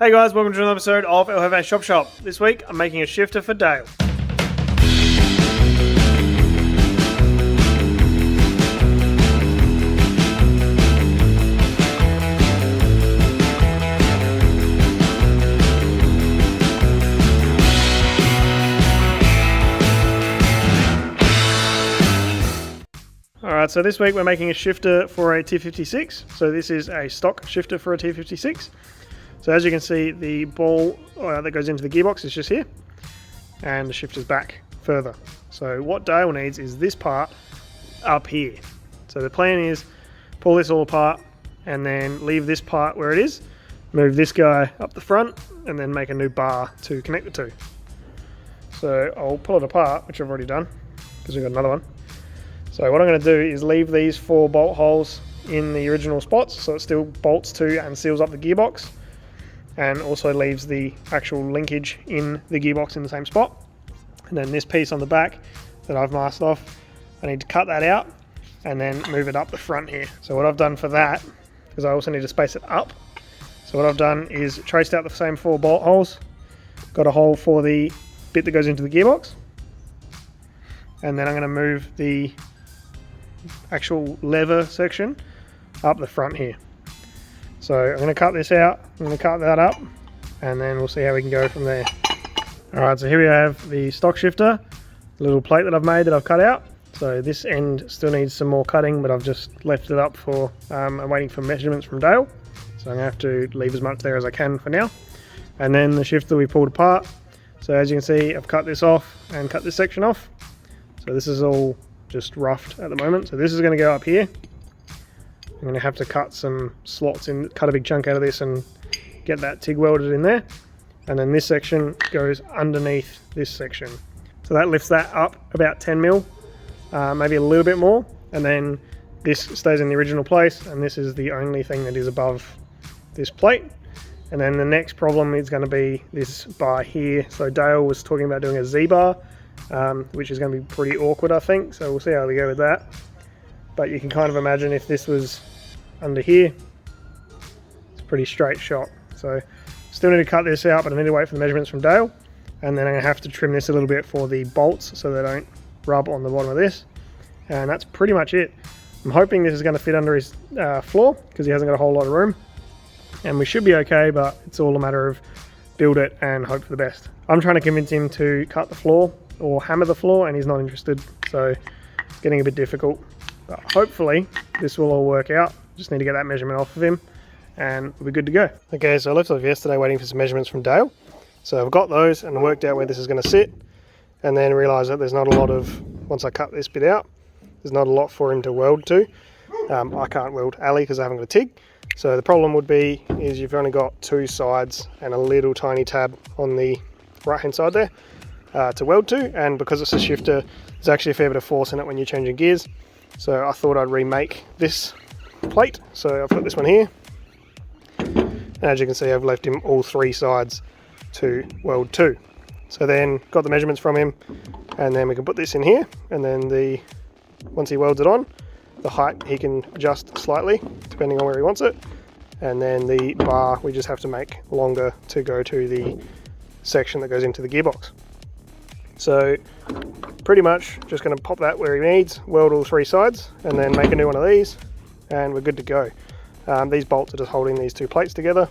Hey guys, welcome to another episode of LS1 Shop Shop. This week I'm making a shifter for Dale. Alright, so this week we're making a shifter for a T56. So this is a stock shifter for a T56. So as you can see, the ball that goes into the gearbox is just here, and the shifter's back further. So what Dale needs is this part up here. So the plan is pull this all apart and then leave this part where it is, move this guy up the front, and then make a new bar to connect the two. So I'll pull it apart, which I've already done, because we've got another one. So what I'm going to do is leave these 4 bolt holes in the original spots, so it still bolts to and seals up the gearbox, and also leaves the actual linkage in the gearbox in the same spot. And then this piece on the back that I've masked off, I need to cut that out and then move it up the front here. So what I've done for that, because I also need to space it up, so what I've done is traced out the same 4 bolt holes, got a hole for the bit that goes into the gearbox, and then I'm going to move the actual lever section up the front here. So I'm going to cut this out, I'm going to cut that up, and then we'll see how we can go from there. Alright, so here we have the stock shifter, the little plate that I've made that I've cut out. So this end still needs some more cutting, but I've just left it up for, I'm waiting for measurements from Dale. So I'm going to have to leave as much there as I can for now. And then the shifter we pulled apart. So as you can see, I've cut this off and cut this section off. So this is all just roughed at the moment. So this is going to go up here. I'm going to have to cut some slots in, cut a big chunk out of this and get that TIG welded in there. And then this section goes underneath this section. So that lifts that up about 10 mil, maybe a little bit more. And then this stays in the original place, and this is the only thing that is above this plate. And then the next problem is going to be this bar here. So Dale was talking about doing a Z-bar, which is going to be pretty awkward, I think. So we'll see how we go with that. But you can kind of imagine if this was under here, it's a pretty straight shot. So still need to cut this out, but I need to wait for the measurements from Dale. And then I'm going to have to trim this a little bit for the bolts so they don't rub on the bottom of this. And that's pretty much it. I'm hoping this is going to fit under his floor, because he hasn't got a whole lot of room. And we should be okay, but it's all a matter of build it and hope for the best. I'm trying to convince him to cut the floor or hammer the floor, and he's not interested. So it's getting a bit difficult. But hopefully this will all work out. Just need to get that measurement off of him and we'll be good to go. Okay, so I left off yesterday waiting for some measurements from Dale. So I've got those and worked out where this is going to sit, and then realised that there's not a lot of, once I cut this bit out, there's not a lot for him to weld to. I can't weld alley because I haven't got a TIG. So the problem would be is you've only got 2 sides and a little tiny tab on the right hand side there to weld to, and because it's a shifter, there's actually a fair bit of force in it when you're changing gears. So I thought I'd remake this plate. So I've got this one here, and as you can see, I've left him all 3 sides to weld to. So then got the measurements from him, and then we can put this in here, and then once he welds it on, the height he can adjust slightly depending on where he wants it, and then the bar we just have to make longer to go to the section that goes into the gearbox. So pretty much just going to pop that where he needs, weld all 3 sides, and then make a new one of these, and we're good to go. These bolts are just holding these 2 plates together,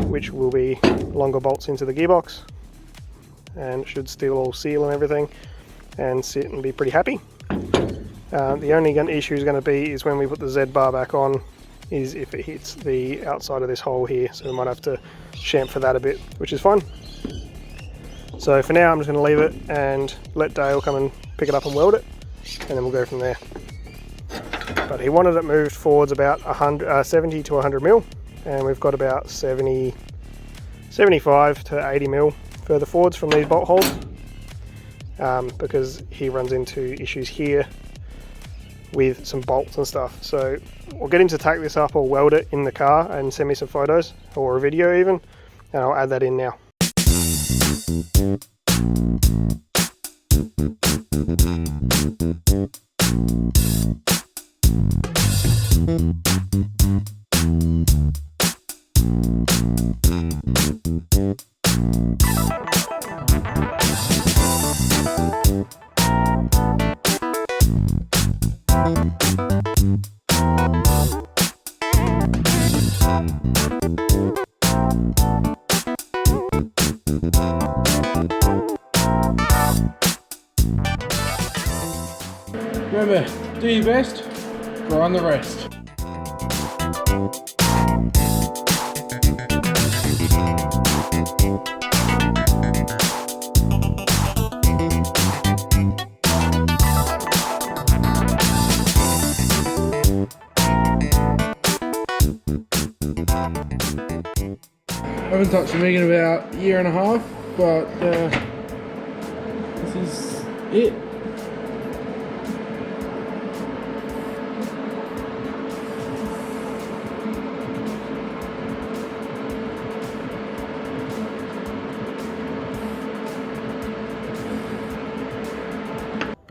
which will be longer bolts into the gearbox, and should still all seal and everything and sit and be pretty happy. The only issue is going to be is when we put the Z bar back on, is if it hits the outside of this hole here, so we might have to chamfer that a bit, which is fine. So for now I'm just going to leave it and let Dale come and pick it up and weld it, and then we'll go from there. But he wanted it moved forwards about 70 to 100 mil, and we've got about 75 to 80 mil further forwards from these bolt holes, because he runs into issues here with some bolts and stuff. So we'll get him to take this up or weld it in the car and send me some photos or a video even, and I'll add that in now. Remember, do your best, grind the rest. I haven't touched them in about a year and a half, but this is it.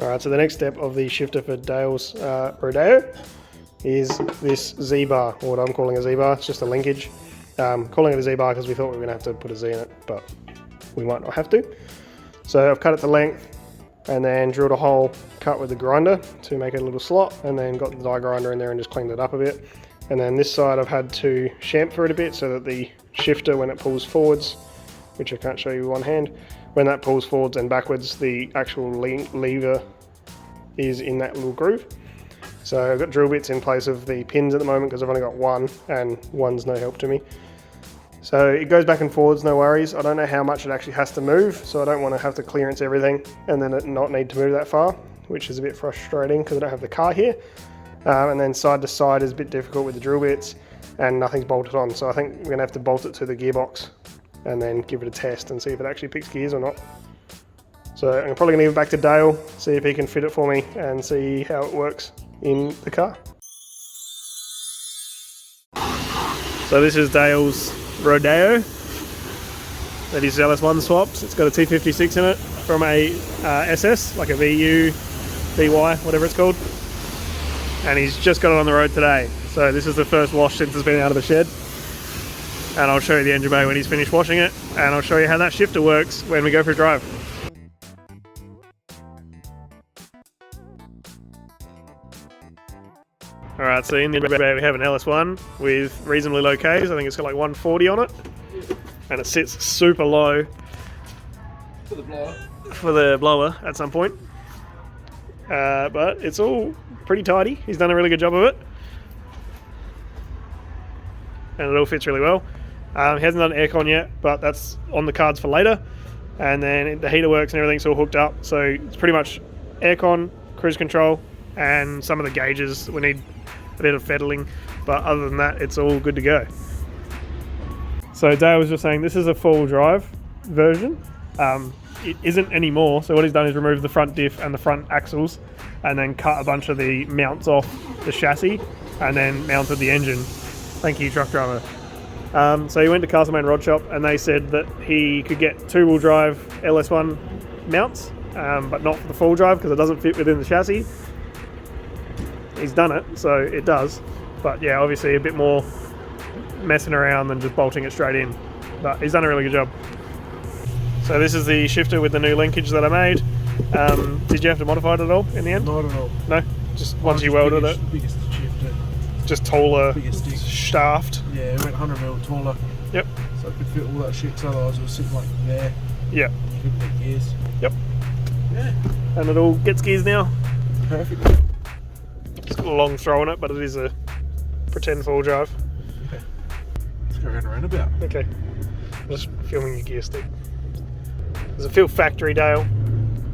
Alright, so the next step of the shifter for Dale's Rodeo is this Z-bar, or what I'm calling a Z-bar. It's just a linkage. Calling it a Z-bar because we thought we were going to have to put a Z in it, but we might not have to. So I've cut it to length and then drilled a hole, cut with the grinder to make it a little slot, and then got the die grinder in there and just cleaned it up a bit. And then this side I've had to chamfer it a bit so that the shifter, when it pulls forwards, which I can't show you with one hand, when that pulls forwards and backwards, the actual lever is in that little groove. So I've got drill bits in place of the pins at the moment because I've only got one, and one's no help to me. So it goes back and forwards, no worries. I don't know how much it actually has to move, so I don't want to have to clearance everything and then it not need to move that far, which is a bit frustrating because I don't have the car here. And then side to side is a bit difficult with the drill bits and nothing's bolted on. So I think we're gonna have to bolt it to the gearbox and then give it a test and see if it actually picks gears or not. So I'm probably gonna give it back to Dale, see if he can fit it for me and see how it works in the car. So this is Dale's Rodeo that is LS1 swaps. It's got a T56 in it from a SS, like a VU, VY, whatever it's called. And he's just got it on the road today. So this is the first wash since it's been out of the shed. And I'll show you the engine bay when he's finished washing it. And I'll show you how that shifter works when we go for a drive. Alright, so in the bay we have an LS1 with reasonably low Ks. I think it's got like 140 on it. And it sits super low for the blower at some point. But it's all pretty tidy. He's done a really good job of it. And it all fits really well. He hasn't done aircon yet, but that's on the cards for later. And then the heater works and everything's all hooked up. So it's pretty much aircon, cruise control, and some of the gauges. We need a bit of fettling, but other than that, it's all good to go. So Dale was just saying this is a four-wheel drive version. It isn't anymore. So what he's done is remove the front diff and the front axles and then cut a bunch of the mounts off the chassis and then mounted the engine. Thank you, truck driver. So he went to Castlemaine Rod Shop and they said that he could get two-wheel drive LS1 mounts, but not for the four-wheel drive because it doesn't fit within the chassis. He's done it, so it does. But yeah, obviously a bit more messing around than just bolting it straight in. But he's done a really good job. So this is the shifter with the new linkage that I made. Did you have to modify it at all in the end? Not at all. No? Just once you welded it? Biggest shifter. Just taller Biggest shaft? Yeah, it went 100mm taller. Yep. So I could fit all that shit, so otherwise it was sitting like there. Yep. You could put gears. Yep. Yeah. And it all gets gears now. Perfect. It's got a long throw on it, but it is a pretend four-wheel drive. Okay. Let's go around about. Okay. I'm just filming your gear stick. Does it feel factory, Dale?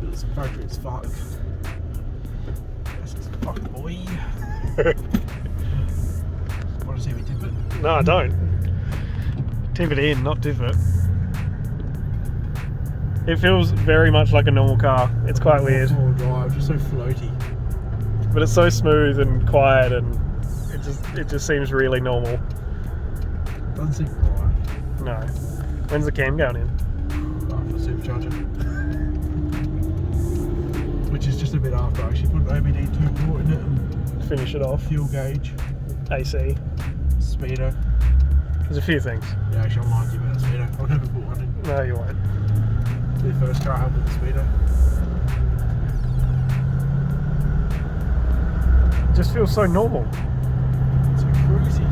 It's factory as fuck. This is fuck, boy. Want to see me dip it? No, I don't. Tip it in, not dip it. It feels very much like a normal car. It's quite weird. Four-wheel drive, just so floaty. But it's so smooth and quiet, and it just seems really normal. Doesn't seem quiet. No. When's the cam going in? After supercharger. Which is just a bit after. I actually put an OBD 2.0 in it and Finish it off. fuel gauge, AC. speedo. There's a few things. Yeah, actually I might give it a speedo. I'll never No, you won't. The first car up with the speedo. It just feels so normal. So cruisy.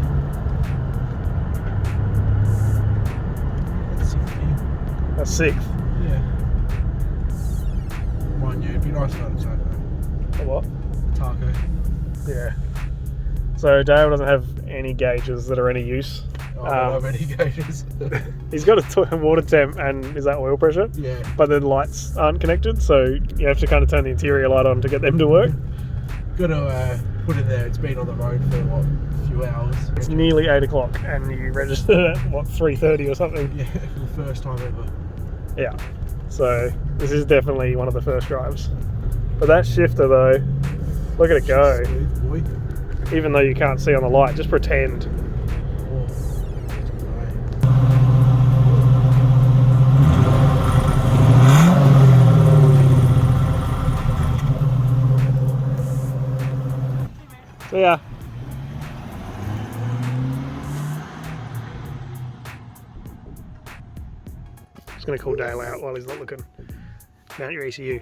That's 16. That's 6th. Yeah. Mind you, it'd be nice to have a taco. A what? Taco. Yeah. So Dale doesn't have any gauges that are any use. Oh, I don't have any gauges. He's got a water temp and is that oil pressure? Yeah. But the lights aren't connected, so you have to kind of turn the interior light on to get them to work. Got to put it there. It's been on the road for what, a few hours. It's nearly 8 o'clock and you registered at what, 3:30 or something? Yeah, for the first time ever. Yeah. So this is definitely one of the first drives. But that shifter though, look at it go. Smooth, boy. Even though you can't see on the light, just pretend. Oh, So yeah. Just gonna call Dale out while he's not looking. Mount your ECU.